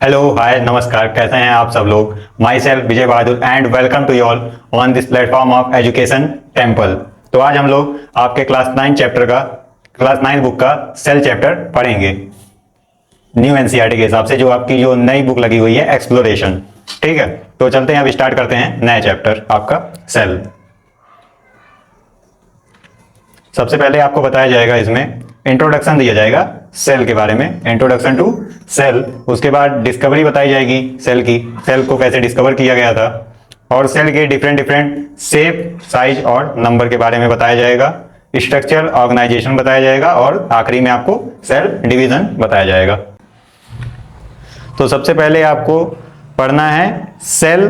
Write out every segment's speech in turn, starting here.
Hello hi नमस्कार, कैसे हैं आप सब लोग। Myself Vijay Bahadur and welcome to you all on this platform of education temple. तो आज हम लोग आपके क्लास 9 बुक का सेल चैप्टर पढ़ेंगे न्यू एनसीईआरटी के हिसाब से, जो आपकी जो नई बुक लगी हुई है एक्सप्लोरेशन। ठीक है, तो चलते हैं, अब स्टार्ट करते हैं नया चैप्टर आपका सेल। सबसे पहले आपको बताया जाएगा, इसमें इंट्रोडक्शन दिया जाएगा सेल के बारे में, इंट्रोडक्शन टू सेल। उसके बाद डिस्कवरी बताई जाएगी सेल की, सेल को कैसे डिस्कवर किया गया था, और सेल के डिफरेंट शेप, साइज और नंबर के बारे में बताया जाएगा। स्ट्रक्चर, ऑर्गेनाइजेशन बताया जाएगा, और आखिरी में आपको सेल डिवीजन बताया जाएगा। तो सबसे पहले आपको पढ़ना है सेल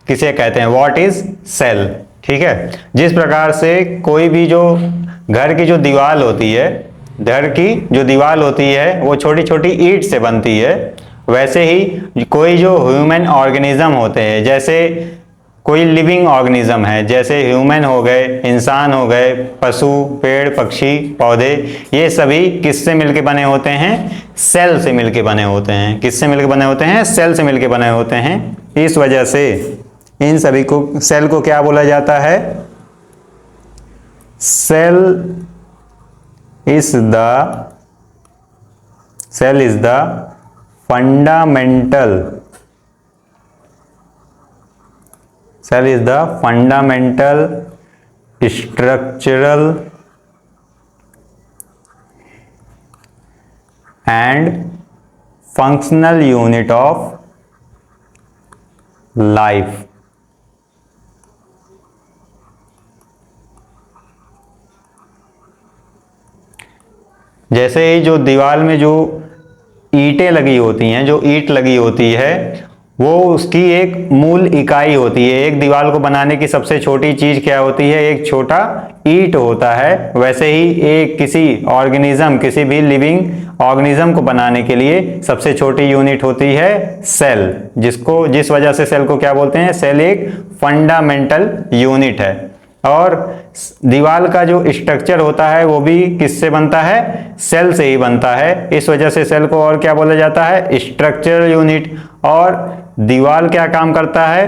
किसे कहते हैं, व्हाट इज सेल। ठीक है, जिस प्रकार से कोई भी जो घर की जो दीवार होती है, घर की जो दीवार होती है वो छोटी छोटी ईंट से बनती है, वैसे ही कोई जो ह्यूमन ऑर्गेनिज्म होते हैं, जैसे कोई लिविंग ऑर्गेनिज्म है, जैसे ह्यूमन हो गए, इंसान हो गए, पशु, पेड़, पक्षी, पौधे, ये सभी किससे मिलके बने होते हैं, सेल से मिलके बने होते हैं। किससे मिलके बने होते हैं, सेल से मिलके बने होते हैं। इस वजह से इन सभी को, सेल को क्या बोला जाता है, cell is the fundamental structural and functional unit of life. जैसे ही जो दीवार में जो ईंटें लगी होती हैं, जो ईंट लगी होती है, वो उसकी एक मूल इकाई होती है। एक दीवार को बनाने की सबसे छोटी चीज क्या होती है, एक छोटा ईंट होता है। वैसे ही एक किसी ऑर्गेनिज्म, किसी भी लिविंग ऑर्गेनिज्म को बनाने के लिए सबसे छोटी यूनिट होती है सेल, जिस वजह से सेल को क्या बोलते हैं, सेल एक फंडामेंटल यूनिट है। और दीवार का जो स्ट्रक्चर होता है वो भी किससे बनता है, सेल से ही बनता है। इस वजह से सेल को और क्या बोला जाता है, स्ट्रक्चरल यूनिट। और दीवार क्या काम करता है,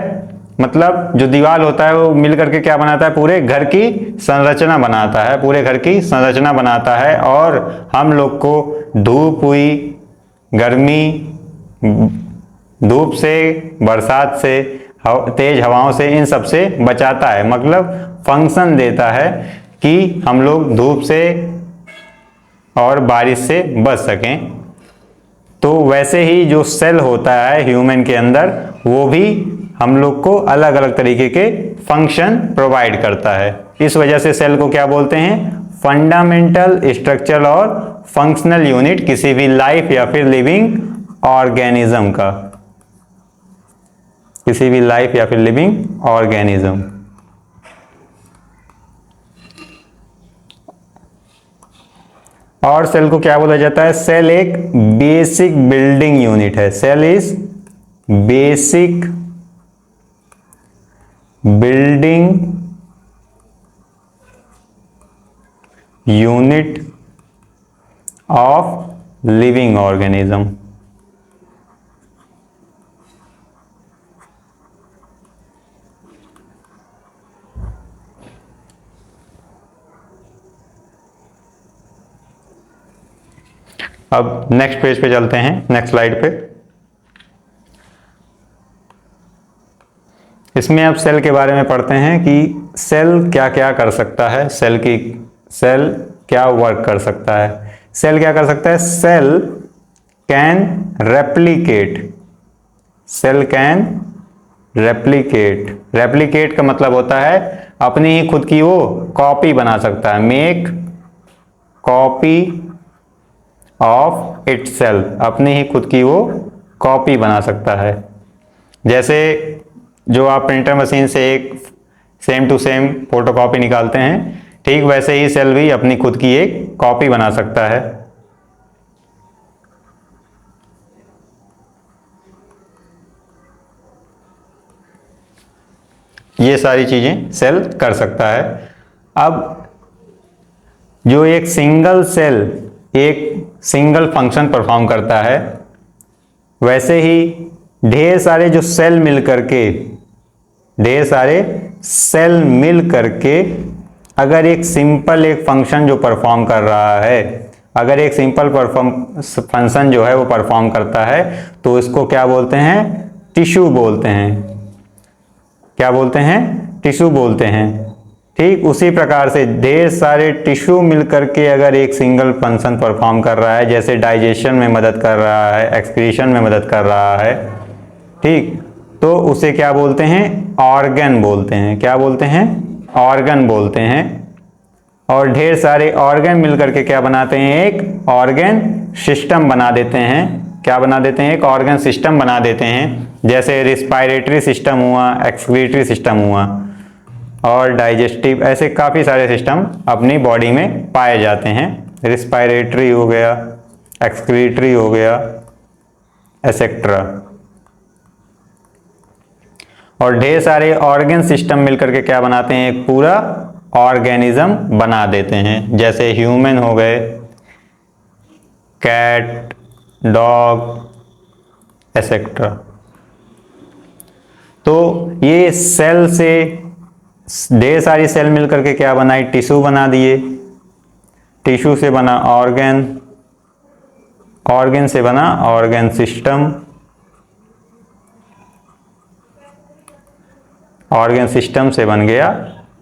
मतलब जो दीवार होता है वो मिलकर के क्या बनाता है, पूरे घर की संरचना बनाता है, पूरे घर की संरचना बनाता है। और हम लोग को धूप हुई, गर्मी, धूप से, बरसात से, तेज हवाओं से, इन सब से बचाता है। मतलब फंक्शन देता है कि हम लोग धूप से और बारिश से बच सकें। तो वैसे ही जो सेल होता है ह्यूमन के अंदर, वो भी हम लोग को अलग अलग तरीके के फंक्शन प्रोवाइड करता है। इस वजह से सेल को क्या बोलते हैं, फंडामेंटल स्ट्रक्चर और फंक्शनल यूनिट किसी भी लाइफ या फिर लिविंग ऑर्गेनिज्म का, किसी भी लाइफ या फिर लिविंग ऑर्गेनिज्म। और सेल को क्या बोला जाता है, सेल एक बेसिक बिल्डिंग यूनिट है। Cell is basic building unit of living organism. अब नेक्स्ट पेज पे चलते हैं, नेक्स्ट स्लाइड पे। इसमें अब सेल के बारे में पढ़ते हैं कि सेल क्या क्या कर सकता है, सेल क्या वर्क कर सकता है। सेल क्या कर सकता है, cell can replicate. Cell can replicate. Replicate का मतलब होता है अपनी ही खुद की वो कॉपी बना सकता है। मेक कॉपी ऑफ इटसेल्फ, अपनी ही खुद की वो कॉपी बना सकता है। जैसे जो आप प्रिंटर मशीन से एक सेम टू सेम फोटोकॉपी निकालते हैं, ठीक वैसे ही सेल भी अपनी खुद की एक कॉपी बना सकता है। ये सारी चीजें सेल कर सकता है। अब जो एक सिंगल सेल एक सिंगल फंक्शन परफॉर्म करता है, वैसे ही ढेर सारे सेल मिल करके अगर एक सिंपल एक फंक्शन जो परफॉर्म कर रहा है, अगर एक सिंपल फंक्शन जो है वो परफॉर्म करता है तो इसको क्या बोलते हैं? टिश्यू बोलते हैं। क्या बोलते हैं? टिश्यू बोलते हैं। ठीक उसी प्रकार से ढेर सारे टिश्यू मिलकर के अगर एक सिंगल फंक्शन परफॉर्म कर रहा है, जैसे डाइजेशन में मदद कर रहा है, एक्सक्रीशन में मदद कर रहा है, ठीक, तो उसे क्या बोलते हैं? ऑर्गन बोलते हैं। क्या बोलते हैं? ऑर्गन बोलते हैं। और ढेर सारे ऑर्गन मिलकर के क्या बनाते हैं? एक ऑर्गन सिस्टम बना देते हैं। क्या बना देते हैं? एक ऑर्गन सिस्टम बना देते हैं। जैसे रिस्पायरेटरी सिस्टम हुआ, एक्सक्रीटरी सिस्टम हुआ और डाइजेस्टिव, ऐसे काफ़ी सारे सिस्टम अपनी बॉडी में पाए जाते हैं। रिस्पायरेटरी हो गया, एक्सक्रीटरी हो गया, एसेट्रा। और ढेर सारे ऑर्गन सिस्टम मिलकर के क्या बनाते हैं? एक पूरा ऑर्गेनिज्म बना देते हैं। जैसे ह्यूमन हो गए, कैट, डॉग, एसेट्रा। तो ये सेल से ढेर सारी सेल मिलकर के क्या बनाई? टिश्यू बना दिए। टिश्यू से बना ऑर्गन, ऑर्गन से बना ऑर्गन सिस्टम, ऑर्गन सिस्टम से बन गया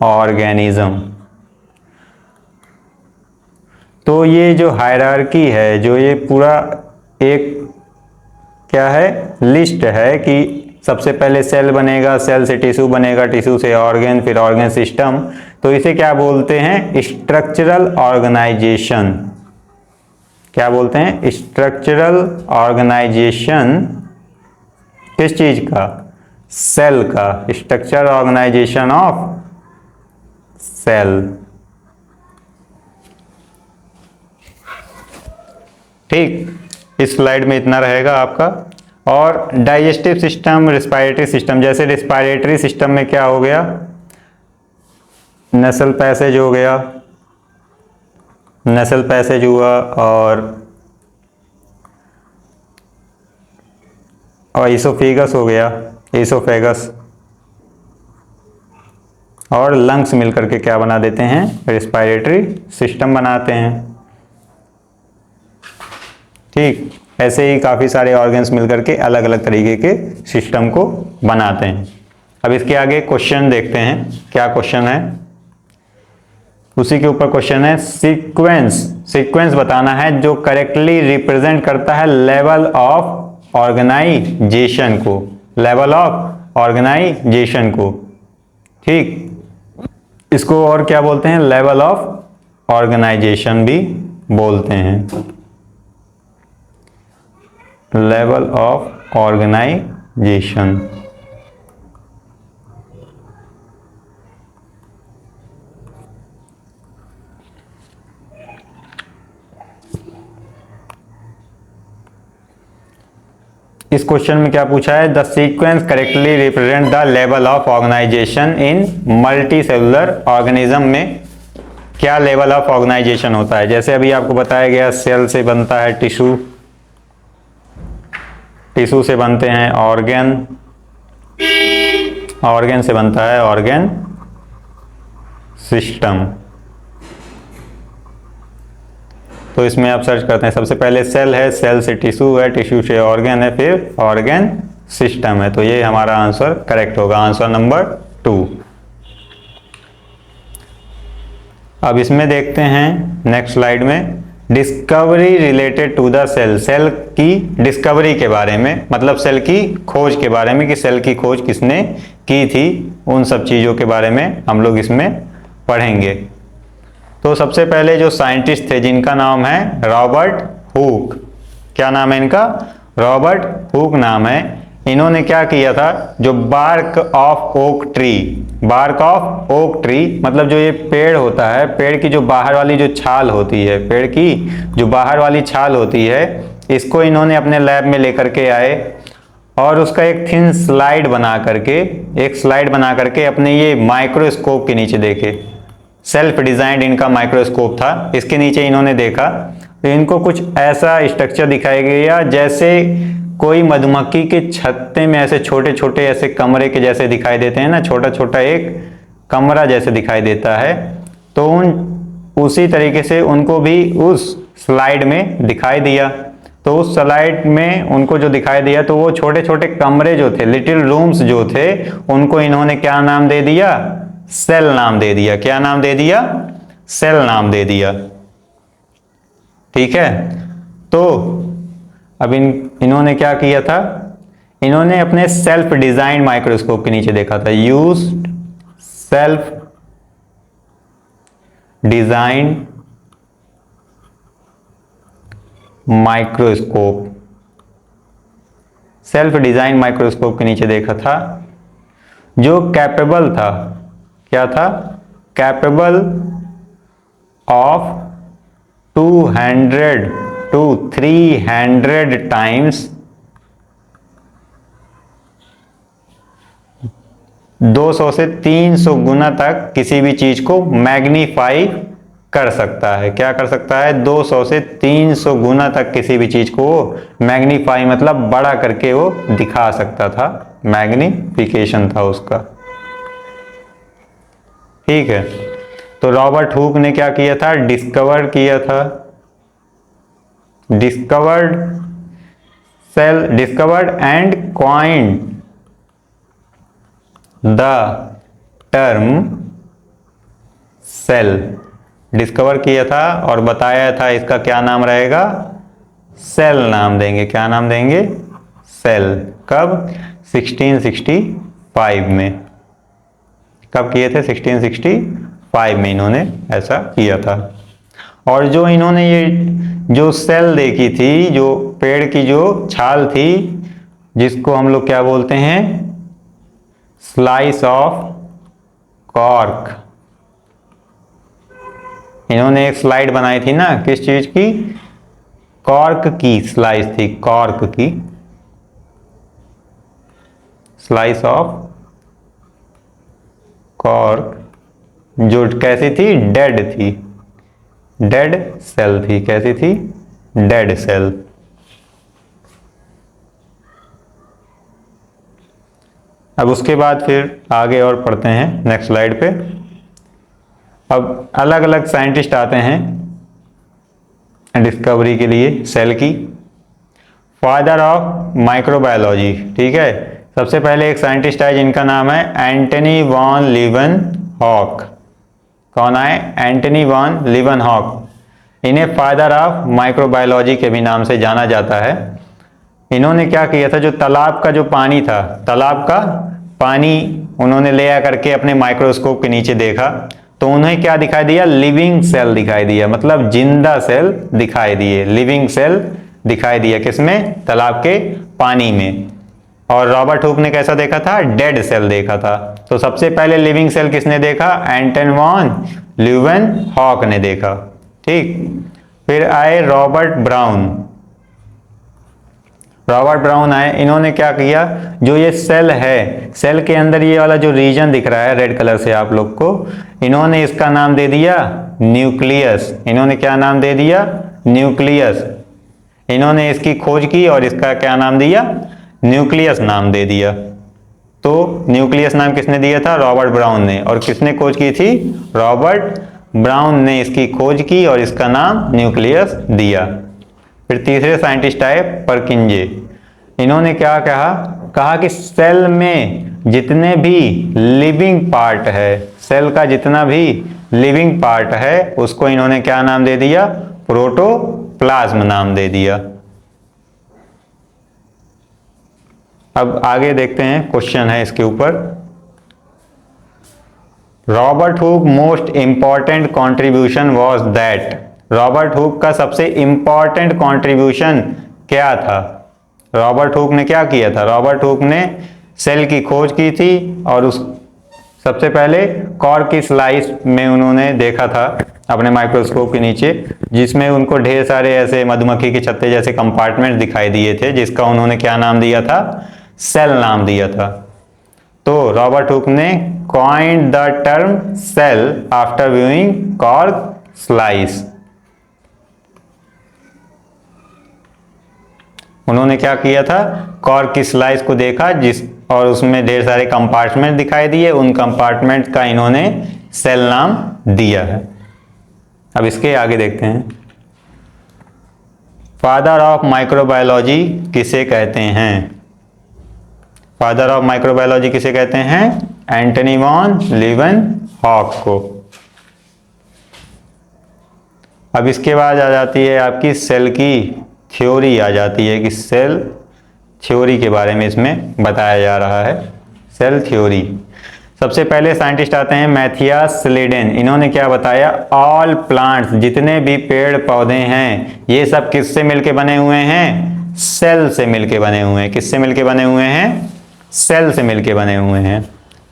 ऑर्गेनिज्म। तो ये जो हायरार्की है, जो ये पूरा एक क्या है? लिस्ट है कि सबसे पहले सेल बनेगा, सेल से टिश्यू बनेगा, टिश्यू से ऑर्गन, फिर ऑर्गन सिस्टम। तो इसे क्या बोलते हैं? Structural organization. क्या बोलते हैं? Structural organization. किस चीज का? सेल का। Structural organization of cell. ठीक, इस स्लाइड में इतना रहेगा आपका। और डाइजेस्टिव सिस्टम, रिस्पायरेटरी सिस्टम, जैसे रिस्पायरेटरी सिस्टम में क्या हो गया? नेसल पैसेज हो गया, नेसल पैसेज हुआ और इसोफेगस हो गया, इसोफेगस। और लंग्स मिलकर के क्या बना देते हैं? रिस्पायरेटरी सिस्टम बनाते हैं। ठीक, ऐसे ही काफ़ी सारे ऑर्गन्स मिलकर के अलग अलग तरीके के सिस्टम को बनाते हैं। अब इसके आगे क्वेश्चन देखते हैं, क्या क्वेश्चन है। उसी के ऊपर क्वेश्चन है, सीक्वेंस। सीक्वेंस बताना है जो करेक्टली रिप्रेजेंट करता है लेवल ऑफ ऑर्गेनाइजेशन को, लेवल ऑफ ऑर्गेनाइजेशन को। ठीक, इसको और क्या बोलते हैं? लेवल ऑफ ऑर्गेनाइजेशन भी बोलते हैं। Level of organization. इस क्वेश्चन में क्या पूछा है? The sequence correctly represent the level of organization in multi cellular organism. में क्या लेवल ऑफ ऑर्गेनाइजेशन होता है? जैसे अभी आपको बताया गया, सेल से बनता है टिश्यू, टिश्यू से बनते हैं ऑर्गन, ऑर्गन से बनता है ऑर्गन सिस्टम। तो इसमें आप सर्च करते हैं, सबसे पहले सेल है, सेल से टिश्यू है, टिश्यू से ऑर्गन है, फिर ऑर्गन सिस्टम है। तो ये हमारा आंसर करेक्ट होगा, आंसर नंबर 2। अब इसमें देखते हैं नेक्स्ट स्लाइड में, discovery related to the cell. Cell की डिस्कवरी के बारे में, मतलब सेल की खोज के बारे में कि सेल की खोज किसने की थी, उन सब चीज़ों के बारे में हम लोग इसमें पढ़ेंगे। तो सबसे पहले जो साइंटिस्ट थे जिनका नाम है रॉबर्ट हुक। क्या नाम है इनका? रॉबर्ट हुक नाम है। इन्होंने क्या किया था, जो bark of oak tree, bark of oak tree मतलब जो ये पेड़ होता है, पेड़ की जो बाहर वाली जो छाल होती है, पेड़ की जो बाहर वाली छाल होती है, इसको इन्होंने अपने लैब में लेकर के आए और उसका एक थिन स्लाइड बना करके, एक स्लाइड बना करके अपने ये माइक्रोस्कोप के नीचे देखे। सेल्फ डिजाइंड इनका माइक्रोस्कोप था, इसके नीचे इन्होंने देखा तो इनको कुछ ऐसा स्ट्रक्चर दिखाई गया जैसे कोई मधुमक्खी के छत्ते में ऐसे छोटे छोटे ऐसे कमरे के जैसे दिखाई देते हैं ना, छोटा छोटा एक कमरा जैसे दिखाई देता है, तो उसी तरीके से उनको भी उस स्लाइड में दिखाई दिया। तो उस स्लाइड में उनको जो दिखाई दिया, तो वो छोटे छोटे कमरे जो थे, लिटिल रूम्स जो थे, उनको इन्होंने क्या नाम दे दिया? सेल नाम दे दिया। क्या नाम दे दिया? सेल नाम दे दिया। ठीक है, तो अब इन्होंने क्या किया था? इन्होंने अपने सेल्फ डिजाइन माइक्रोस्कोप के नीचे देखा था। Used self design microscope, self design microscope के नीचे देखा था, जो कैपेबल था, क्या था? कैपेबल ऑफ 200 to 300 टाइम्स 200 से 300 गुना तक किसी भी चीज को मैग्नीफाई कर सकता है। क्या कर सकता है? 200 से 300 गुना तक किसी भी चीज को मैग्नीफाई मतलब बड़ा करके वो दिखा सकता था। मैग्निफिकेशन था उसका। ठीक है, तो रॉबर्ट हुक ने क्या किया था? डिस्कवर किया था, discovered and coined the term cell. Discover किया था और बताया था इसका क्या नाम रहेगा? सेल नाम देंगे। क्या नाम देंगे? सेल। कब? 1665 में। कब किए थे? 1665 में इन्होंने ऐसा किया था। और जो इन्होंने ये जो सेल देखी थी, जो पेड़ की जो छाल थी, जिसको हम लोग क्या बोलते हैं? Slice of cork. इन्होंने एक स्लाइड बनाई थी ना, किस चीज की? कॉर्क की स्लाइस थी, कॉर्क की स्लाइस ऑफ कॉर्क, जो कैसी थी? डेड थी, डेड सेल थी। कैसी थी? Dead cell. अब उसके बाद फिर आगे और पढ़ते हैं नेक्स्ट स्लाइड पे। अब अलग अलग साइंटिस्ट आते हैं डिस्कवरी के लिए सेल की। फादर ऑफ माइक्रोबायोलॉजी, ठीक है, सबसे पहले एक साइंटिस्ट आए जिनका नाम है एंटनी वॉन लीवनहॉक। कौन आए? Antony von Leeuwenhoek. इन्हें फादर ऑफ माइक्रोबायोलॉजी के भी नाम से जाना जाता है। इन्होंने क्या किया था? जो तालाब का जो पानी था, तालाब का पानी उन्होंने ले आकर के अपने माइक्रोस्कोप के नीचे देखा, तो उन्हें क्या दिखाई दिया? लिविंग सेल दिखाई दिया, मतलब जिंदा सेल दिखाई दिए, लिविंग सेल दिखाई दिया। किसमें? तालाब के पानी में। और रॉबर्ट हुक ने कैसा देखा था? डेड सेल देखा था। तो सबसे पहले लिविंग सेल किसने देखा? एंटन वॉन लीवनहॉक ने देखा। ठीक, फिर आए रॉबर्ट ब्राउन। रॉबर्ट ब्राउन आए, इन्होंने क्या किया? जो ये सेल है, सेल के अंदर ये वाला जो रीजन दिख रहा है रेड कलर से आप लोग को, इन्होंने इसका नाम दे दिया न्यूक्लियस। इन्होंने क्या नाम दे दिया? न्यूक्लियस। इन्होंने इसकी खोज की और इसका क्या नाम दिया? न्यूक्लियस नाम दे दिया। तो न्यूक्लियस नाम किसने दिया था? रॉबर्ट ब्राउन ने। और किसने खोज की थी? रॉबर्ट ब्राउन ने इसकी खोज की और इसका नाम न्यूक्लियस दिया। फिर तीसरे साइंटिस्ट आए परकिंजे। इन्होंने क्या कहा? कहा कि सेल में जितने भी लिविंग पार्ट है, सेल का जितना भी लिविंग पार्ट है, उसको इन्होंने क्या नाम दे दिया? प्रोटोप्लाज्म नाम दे दिया। अब आगे देखते हैं, क्वेश्चन है इसके ऊपर। Robert Hooke most important contribution was that. Robert Hooke का सबसे इंपॉर्टेंट कॉन्ट्रीब्यूशन क्या था? रॉबर्ट हुक ने क्या किया था? रॉबर्ट हुक ने सेल की खोज की थी और उस सबसे पहले कॉर्क की स्लाइस में उन्होंने देखा था अपने माइक्रोस्कोप के नीचे, जिसमें उनको ढेर सारे ऐसे मधुमक्खी के छत्ते जैसे कंपार्टमेंट दिखाई दिए थे, जिसका उन्होंने क्या नाम दिया था? सेल नाम दिया था। तो रॉबर्ट हुक ने coined the term cell after viewing cork slice. उन्होंने क्या किया था, कॉर्क की स्लाइस को देखा जिस और उसमें ढेर सारे कंपार्टमेंट दिखाई दिए, उन कंपार्टमेंट का इन्होंने सेल नाम दिया है। अब इसके आगे देखते हैं, फादर ऑफ माइक्रोबायोलॉजी किसे कहते हैं? फादर ऑफ माइक्रोबायोलॉजी किसे कहते हैं? एंटनी वॉन लीवेनहॉक को। अब इसके बाद आ जाती है आपकी सेल की थ्योरी आ जाती है कि सेल थ्योरी के बारे में इसमें बताया जा रहा है। सेल थ्योरी, सबसे पहले साइंटिस्ट आते हैं मैथियास स्लेडेन। इन्होंने क्या बताया, ऑल प्लांट्स, जितने भी पेड़ पौधे हैं, ये सब किससे मिलके बने हुए हैं? सेल से मिलके बने हुए हैं। किससे मिलके बने हुए हैं? सेल से मिलके बने हुए हैं।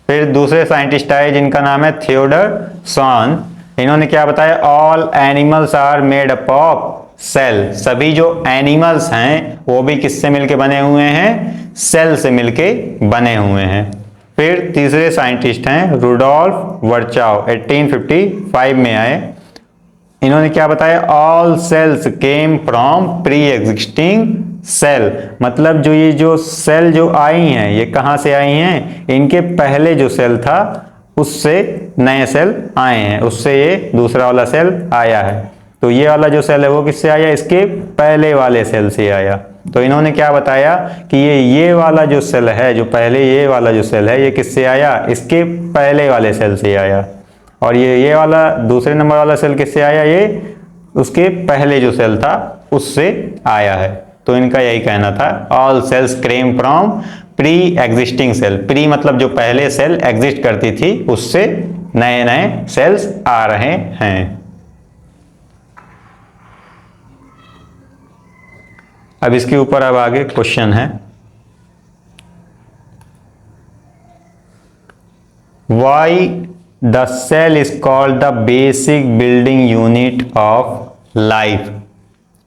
फिर दूसरे साइंटिस्ट आए जिनका नाम है थियोडर स्वॉन। इन्होंने क्या बताया, all animals are made up of cell. सभी जो एनिमल्स हैं वो भी किससे मिलके बने हुए हैं? सेल से मिलके बने हुए हैं। फिर तीसरे साइंटिस्ट हैं रुडोल्फ वर्चाव, 1855 में आए। इन्होंने क्या बताया, all cells came from pre existing cell. मतलब जो ये जो सेल जो आई हैं, ये कहाँ से आई हैं? इनके पहले जो सेल था उससे नए सेल आए हैं, उससे ये दूसरा वाला सेल आया है। तो ये वाला जो सेल है वो किससे आया? इसके पहले वाले सेल से आया। तो इन्होंने क्या बताया कि ये वाला जो सेल है, जो पहले ये वाला जो सेल है, ये किससे आया? इसके पहले वाले सेल से आया। और ये वाला दूसरे नंबर वाला सेल किससे आया? ये उसके पहले जो सेल था उससे आया है। तो इनका यही कहना था, all cells came from pre existing cell. Pre मतलब जो पहले सेल एग्जिस्ट करती थी उससे नए नए सेल्स आ रहे हैं। अब इसके ऊपर अब आगे क्वेश्चन है, why the cell is called the basic building unit of life.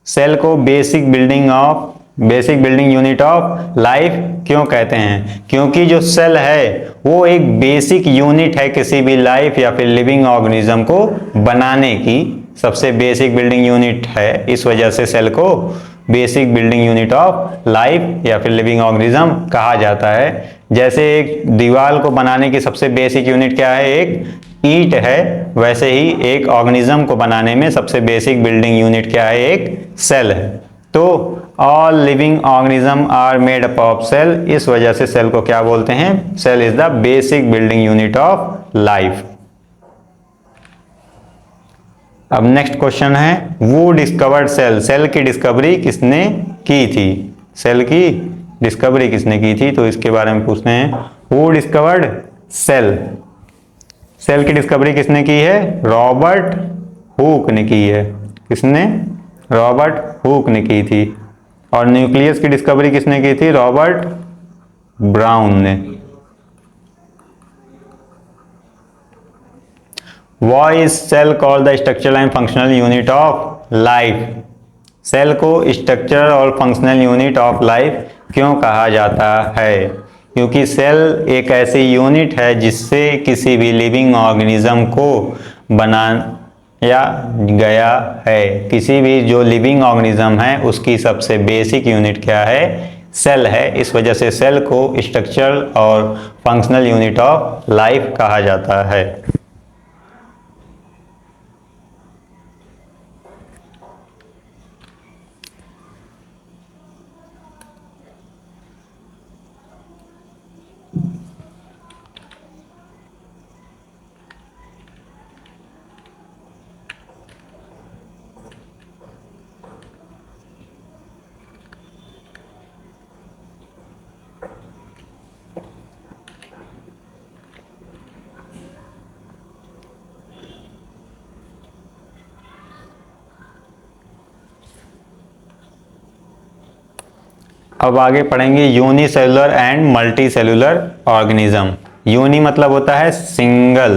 Cell को basic building unit of life क्यों कहते हैं? क्योंकि जो सेल है वो एक बेसिक यूनिट है किसी भी लाइफ या फिर लिविंग ऑर्गेनिज्म को बनाने की, सबसे बेसिक बिल्डिंग यूनिट है। इस वजह से सेल को basic building unit of life या फिर लिविंग ऑर्गेनिज्म कहा जाता है। जैसे एक दीवार को बनाने की सबसे बेसिक यूनिट क्या है? एक ईंट है। वैसे ही एक ऑर्गेनिज्म को बनाने में सबसे बेसिक बिल्डिंग यूनिट क्या है? एक सेल है। तो all living organism are made up of cell. इस वजह से सेल को क्या बोलते हैं? Cell is the basic building unit of life. अब नेक्स्ट क्वेश्चन है, वो डिस्कवर्ड सेल। सेल की डिस्कवरी किसने की थी? सेल की डिस्कवरी किसने की थी? तो इसके बारे में पूछते हैं, वो डिस्कवर्ड सेल। सेल की डिस्कवरी किसने की है? रॉबर्ट हुक ने की है। किसने? रॉबर्ट हुक ने की थी। और न्यूक्लियस की डिस्कवरी किसने की थी? रॉबर्ट ब्राउन ने। Why is cell called the structural and functional unit of life? Cell को स्ट्रक्चरल और फंक्शनल यूनिट ऑफ लाइफ क्यों कहा जाता है? क्योंकि सेल एक ऐसी यूनिट है जिससे किसी भी लिविंग ऑर्गेनिज्म को बनाया गया है। किसी भी जो लिविंग ऑर्गेनिज्म है उसकी सबसे बेसिक यूनिट क्या है? सेल है। इस वजह से सेल को स्ट्रक्चरल और फंक्शनल यूनिट ऑफ लाइफ कहा जाता है। अब आगे पढ़ेंगे unicellular and multi cellular organism. Uni मतलब होता है सिंगल,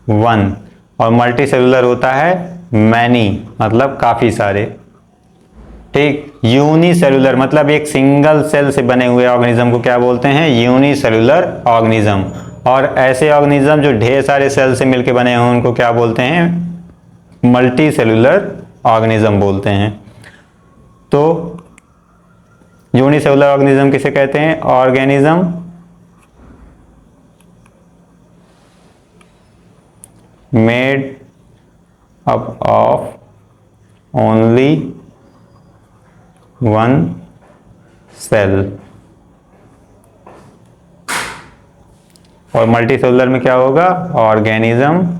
वन, और मल्टी सेलुलर होता है मैनी, मतलब काफी सारे। ठीक, यूनिसेलुलर मतलब एक सिंगल सेल से बने हुए ऑर्गेनिज्म को क्या बोलते हैं? Unicellular organism. और ऐसे ऑर्गेनिज्म जो ढेर सारे सेल से मिलकर बने हैं उनको क्या बोलते हैं? मल्टी सेलुलर ऑर्गेनिज्म बोलते हैं। तो यूनिसेलुलर ऑर्गेनिज्म किसे कहते हैं? Organism made up of only one cell. और मल्टीसेलुलर में क्या होगा? Organism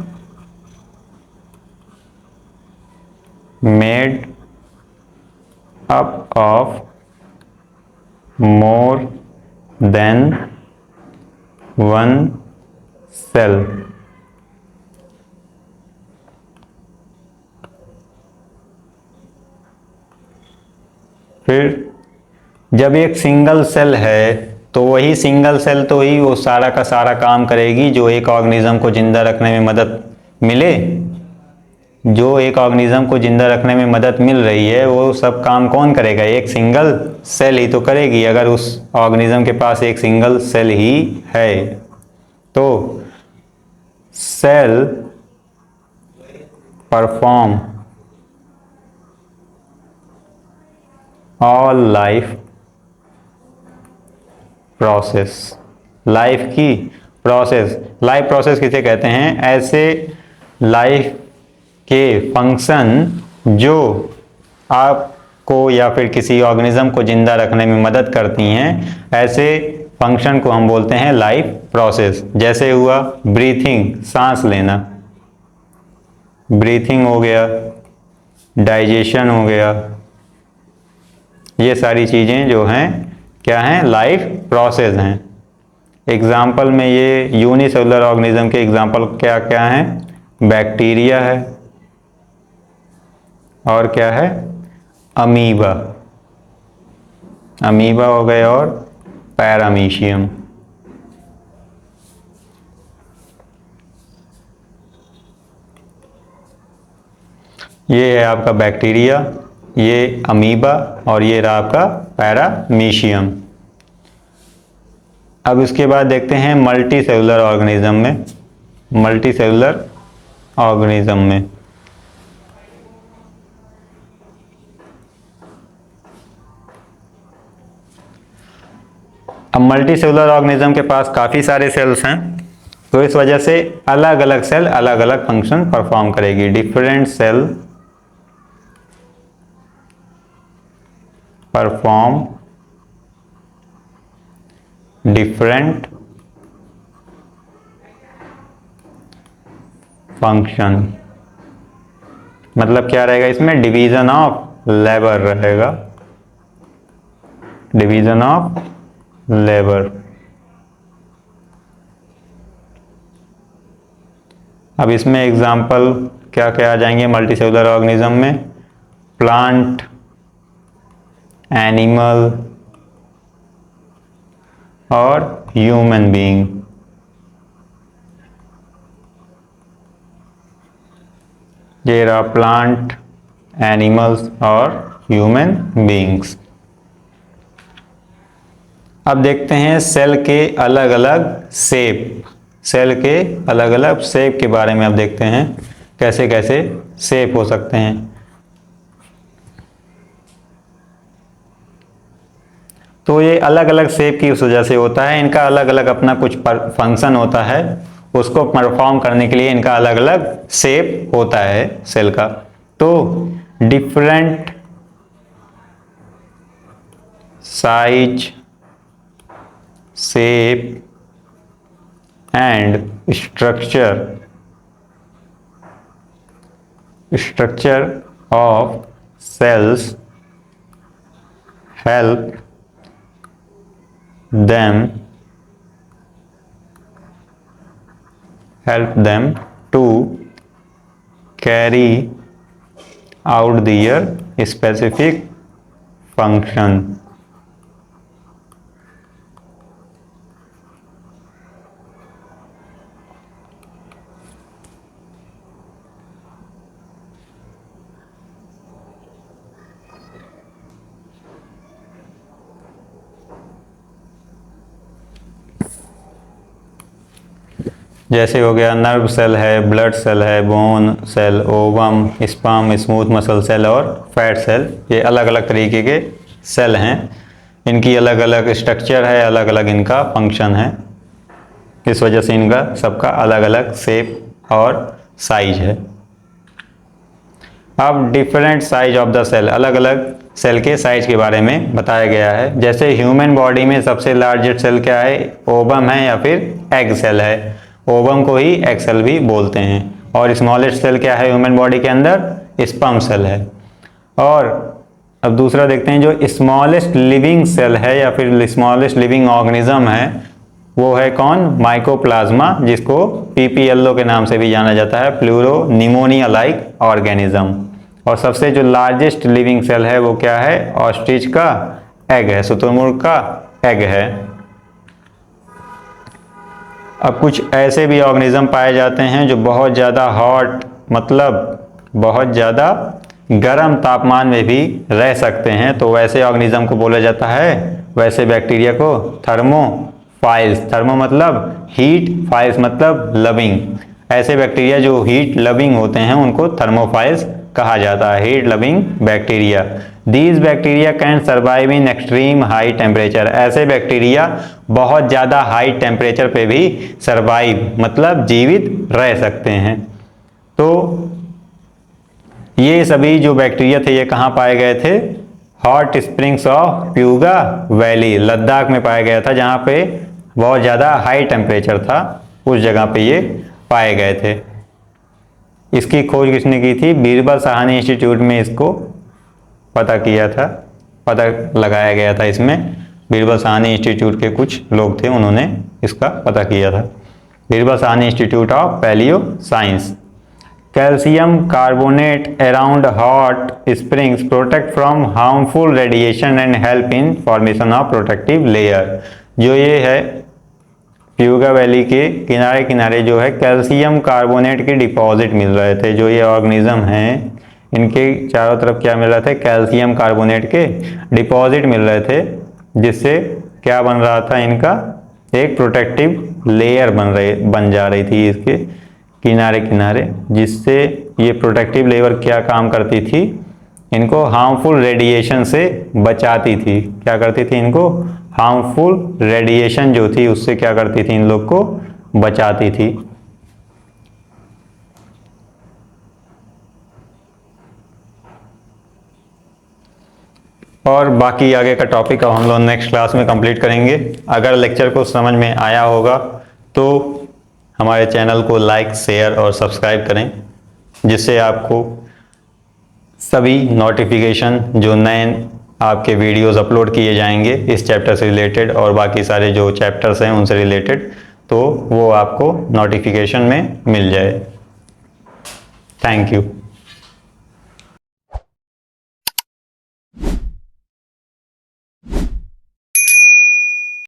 made up of more than one cell. फिर जब एक सिंगल सेल है तो वही सिंगल सेल तो ही वो सारा का सारा काम करेगी जो एक ऑर्गेनिज्म को जिंदा रखने में मदद मिले। जो एक ऑर्गेनिज्म को जिंदा रखने में मदद मिल रही है वो सब काम कौन करेगा? एक सिंगल सेल ही तो करेगी। अगर उस ऑर्गेनिज्म के पास एक सिंगल सेल ही है तो cell perform all life process. Life की प्रोसेस, लाइफ प्रोसेस किसे कहते हैं? ऐसे लाइफ के फंक्शन जो आपको या फिर किसी ऑर्गेनिज्म को जिंदा रखने में मदद करती हैं, ऐसे फंक्शन को हम बोलते हैं लाइफ प्रोसेस। जैसे हुआ ब्रीथिंग, सांस लेना, ब्रीथिंग हो गया, डाइजेशन हो गया, ये सारी चीज़ें जो हैं क्या हैं? लाइफ प्रोसेस हैं। एग्जाम्पल में ये यूनिसेलुलर ऑर्गेनिज्म के एग्जाम्पल क्या क्या हैं? बैक्टीरिया है और क्या है? अमीबा, अमीबा हो गए और पैरामीशियम। ये है आपका बैक्टीरिया, ये अमीबा और ये रहा आपका पैरामीशियम। अब इसके बाद देखते हैं मल्टी सेलुलर ऑर्गेनिज्म में। मल्टी सेलुलर ऑर्गेनिज्म में अब मल्टी सेलुलर ऑर्गेनिज्म के पास काफ़ी सारे सेल्स हैं, तो इस वजह से अलग अलग सेल अलग अलग फंक्शन परफॉर्म करेगी। Different cell perform different function. मतलब क्या रहेगा इसमें? डिवीजन ऑफ लेबर रहेगा, डिवीजन ऑफ लेबर। अब इसमें एग्जाम्पल क्या क्या आ जाएंगे मल्टी सेलुलर ऑर्गेनिज्म में? प्लांट, एनिमल और ह्यूमन बीइंग। ये रहा प्लांट, एनिमल्स और ह्यूमन बीइंग्स। अब देखते हैं सेल के अलग अलग शेप, सेल के अलग अलग शेप के बारे में अब देखते हैं कैसे कैसे शेप हो सकते हैं। तो ये अलग अलग शेप की उस वजह से होता है, इनका अलग अलग अपना कुछ फंक्शन होता है, उसको परफॉर्म करने के लिए इनका अलग अलग शेप होता है सेल का। तो different size, shape and structure of cells help them to carry out their specific function। जैसे हो गया नर्व सेल है, ब्लड सेल है, bone cell, ovum, sperm, smooth muscle cell और फैट सेल। ये अलग अलग तरीके के सेल हैं। इनकी अलग अलग स्ट्रक्चर है, अलग अलग इनका फंक्शन है। इस वजह से इनका सबका अलग अलग शेप और साइज है। अब different size of the cell, अलग अलग सेल के साइज के बारे में बताया गया है। जैसे ह्यूमन बॉडी में सबसे लार्जेस्ट सेल क्या है? ओवम है या फिर एग सेल है। ओवम को ही एग सेल भी बोलते हैं। और स्मॉलेस्ट सेल क्या है ह्यूमन बॉडी के अंदर? स्पर्म सेल है। और अब दूसरा देखते हैं, जो स्मॉलेस्ट लिविंग सेल है या फिर स्मॉलेस्ट लिविंग ऑर्गेनिज्म है वो है कौन? माइकोप्लाज्मा, जिसको पीपीएलओ के नाम से भी जाना जाता है, प्लूरो निमोनिया लाइक ऑर्गेनिज्म। और सबसे जो लार्जेस्ट लिविंग सेल है वो क्या है? ऑस्ट्रिच का एग है, शुतुरमुर्ग का एग है। अब कुछ ऐसे भी ऑर्गेनिज्म पाए जाते हैं जो बहुत ज़्यादा हॉट, मतलब बहुत ज़्यादा गर्म तापमान में भी रह सकते हैं, तो वैसे ऑर्गेनिज्म को बोला जाता है, वैसे बैक्टीरिया को थर्मोफाइल्स। थर्मो मतलब हीट, फाइल्स मतलब लविंग। ऐसे बैक्टीरिया जो हीट लविंग होते हैं उनको थर्मोफाइल्स कहा जाता है, heat loving bacteria. These bacteria can survive in extreme high temperature. ऐसे बैक्टीरिया बहुत ज़्यादा हाई टेम्परेचर पे भी सर्वाइव मतलब जीवित रह सकते हैं। तो ये सभी जो बैक्टीरिया थे ये कहाँ पाए गए थे? Hot springs of Puga valley, Ladakh में पाया गया था, जहाँ पे बहुत ज़्यादा हाई टेम्परेचर था, उस जगह पे ये पाए गए थे। इसकी खोज किसने की थी? बीरबल साहनी इंस्टीट्यूट में इसको पता किया था, पता लगाया गया था। इसमें बीरबल साहनी इंस्टीट्यूट के कुछ लोग थे, उन्होंने इसका पता किया था। Birbal Sahni institute of palaeo science. Calcium carbonate around hot springs protect from harmful radiation and help in formation of protective layer. जो ये है प्यूगा वैली के किनारे किनारे जो है कैल्शियम कार्बोनेट के डिपॉजिट मिल रहे थे। जो ये ऑर्गेनिज्म हैं इनके चारों तरफ क्या मिल रहे थे? कैल्शियम कार्बोनेट के डिपॉजिट मिल रहे थे, जिससे क्या बन रहा था? इनका एक प्रोटेक्टिव लेयर बन जा रही थी इसके किनारे किनारे, जिससे ये प्रोटेक्टिव लेयर क्या काम करती थी? इनको हार्मफुल रेडिएशन से बचाती थी। क्या करती थी? इनको हार्मफुल रेडिएशन जो थी उससे क्या करती थी? इन लोग को बचाती थी। और बाकी आगे का टॉपिक अब हम लोग नेक्स्ट क्लास में कंप्लीट करेंगे। अगर लेक्चर को समझ में आया होगा तो हमारे चैनल को लाइक, शेयर और सब्सक्राइब करें, जिससे आपको सभी नोटिफिकेशन जो नए आपके वीडियोस अपलोड किए जाएंगे इस चैप्टर से रिलेटेड और बाकी सारे जो चैप्टर्स हैं उनसे रिलेटेड, तो वो आपको नोटिफिकेशन में मिल जाए। Thank you.